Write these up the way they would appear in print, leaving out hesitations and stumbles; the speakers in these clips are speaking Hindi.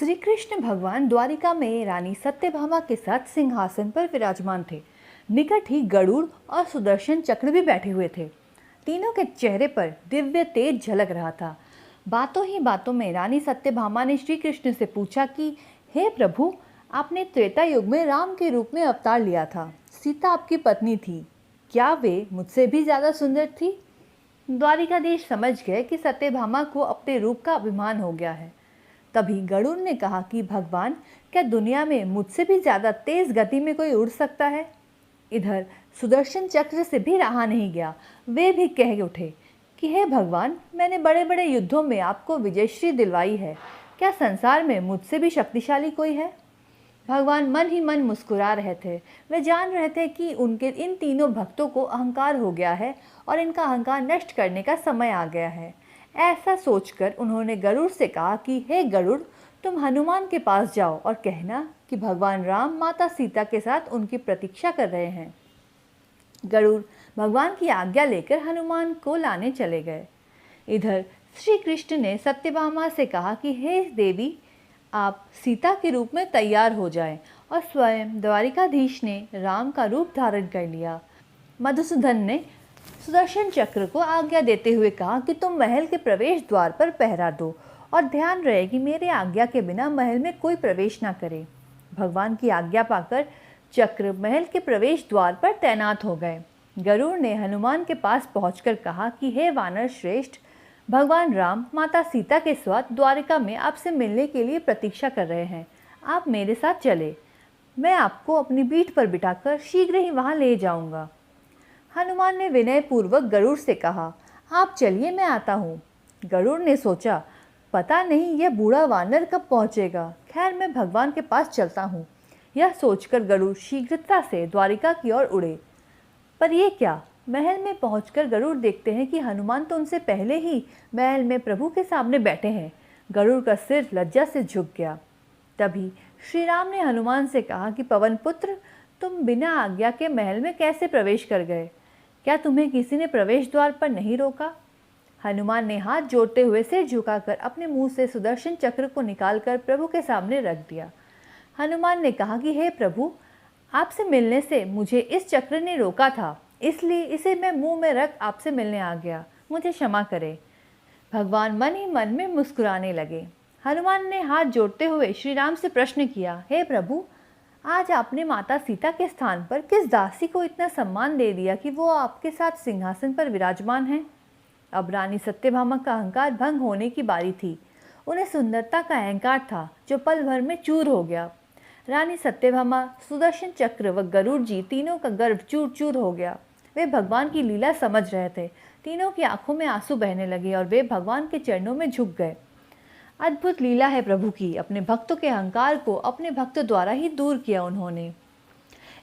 श्री कृष्ण भगवान द्वारिका में रानी सत्यभामा के साथ सिंहासन पर विराजमान थे। निकट ही गरुड़ और सुदर्शन चक्र भी बैठे हुए थे। तीनों के चेहरे पर दिव्य तेज झलक रहा था। बातों ही बातों में रानी सत्यभामा ने श्री कृष्ण से पूछा कि हे प्रभु, आपने त्रेता युग में राम के रूप में अवतार लिया था। सीता आपकी पत्नी थी, क्या वे मुझसे भी ज्यादा सुंदर थी? द्वारिकाधीश समझ गए कि सत्यभामा को अपने रूप का अभिमान हो गया है। तभी गरुड़ ने कहा कि भगवान, क्या दुनिया में मुझसे भी ज्यादा तेज गति में कोई उड़ सकता है? इधर सुदर्शन चक्र से भी रहा नहीं गया। वे भी कह उठे कि हे भगवान, मैंने बड़े बड़े युद्धों में आपको विजयश्री दिलवाई है, क्या संसार में मुझसे भी शक्तिशाली कोई है? भगवान मन ही मन मुस्कुरा रहे थे। वे जान रहे थे कि उनके इन तीनों भक्तों को अहंकार हो गया है और इनका अहंकार नष्ट करने का समय आ गया है। ऐसा सोचकर उन्होंने गरुड़ से कहा कि हे गरुड़, तुम हनुमान के पास जाओ और कहना कि भगवान राम माता सीता के साथ उनकी प्रतीक्षा कर रहे हैं। गरुड़ भगवान की आज्ञा लेकर हनुमान को लाने चले गए। इधर श्री कृष्ण ने सत्यभामा से कहा कि हे देवी, आप सीता के रूप में तैयार हो जाएं, और स्वयं द्वारिकाधीश ने राम का रूप धारण कर लिया। मधुसूदन ने सुदर्शन चक्र को आज्ञा देते हुए कहा कि तुम महल के प्रवेश द्वार पर पहरा दो और ध्यान रहे कि मेरे आज्ञा के बिना महल में कोई प्रवेश ना करे। भगवान की आज्ञा पाकर चक्र महल के प्रवेश द्वार पर तैनात हो गए। गरुड़ ने हनुमान के पास पहुंचकर कहा कि हे वानर श्रेष्ठ, भगवान राम माता सीता के साथ द्वारिका में आपसे मिलने के लिए प्रतीक्षा कर रहे हैं। आप मेरे साथ चले, मैं आपको अपनी पीठ पर बिठाकर शीघ्र ही वहां ले जाऊंगा। हनुमान ने विनयपूर्वक गरुड़ से कहा, आप चलिए, मैं आता हूँ। गरुड़ ने सोचा, पता नहीं यह बूढ़ा वानर कब पहुँचेगा, खैर मैं भगवान के पास चलता हूँ। यह सोचकर गरुड़ शीघ्रता से द्वारिका की ओर उड़े। पर यह क्या, महल में पहुंचकर गरुड़ देखते हैं कि हनुमान तो उनसे पहले ही महल में प्रभु के सामने बैठे हैं। गरुड़ का सिर लज्जा से झुक गया। तभी श्री राम ने हनुमान से कहा कि पवन पुत्र, तुम बिना आज्ञा के महल में कैसे प्रवेश कर गए? क्या तुम्हें किसी ने प्रवेश द्वार पर नहीं रोका? हनुमान ने हाथ जोड़ते हुए सिर झुकाकर अपने मुंह से सुदर्शन चक्र को निकालकर प्रभु के सामने रख दिया। हनुमान ने कहा कि हे प्रभु, आपसे मिलने से मुझे इस चक्र ने रोका था, इसलिए इसे मैं मुंह में रख आपसे मिलने आ गया, मुझे क्षमा करें। भगवान मन ही मन में मुस्कुराने लगे। हनुमान ने हाथ जोड़ते हुए श्री राम से प्रश्न किया, हे प्रभु, आज आपने माता सीता के स्थान पर किस दासी को इतना सम्मान दे दिया कि वो आपके साथ सिंहासन पर विराजमान है? अब रानी सत्यभामा का अहंकार भंग होने की बारी थी। उन्हें सुंदरता का अहंकार था जो पल भर में चूर हो गया। रानी सत्यभामा, सुदर्शन चक्र व गरुड़ जी तीनों का गर्व चूर चूर हो गया। वे भगवान की लीला समझ रहे थे। तीनों की आंखों में आंसू बहने लगे और वे भगवान के चरणों में झुक गए। अद्भुत लीला है प्रभु की, अपने भक्तों के अहंकार को अपने भक्तों द्वारा ही दूर किया उन्होंने।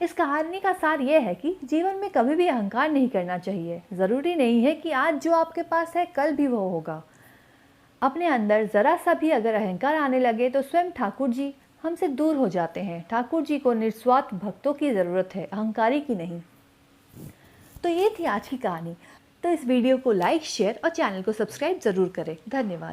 इस कहानी का सार यह है कि जीवन में कभी भी अहंकार नहीं करना चाहिए। ज़रूरी नहीं है कि आज जो आपके पास है कल भी वो होगा। अपने अंदर ज़रा सा भी अगर अहंकार आने लगे तो स्वयं ठाकुर जी हमसे दूर हो जाते हैं। ठाकुर जी को निस्वार्थ भक्तों की ज़रूरत है, अहंकारी की नहीं। तो ये थी आज की कहानी। तो इस वीडियो को लाइक, शेयर और चैनल को सब्सक्राइब ज़रूर करें। धन्यवाद।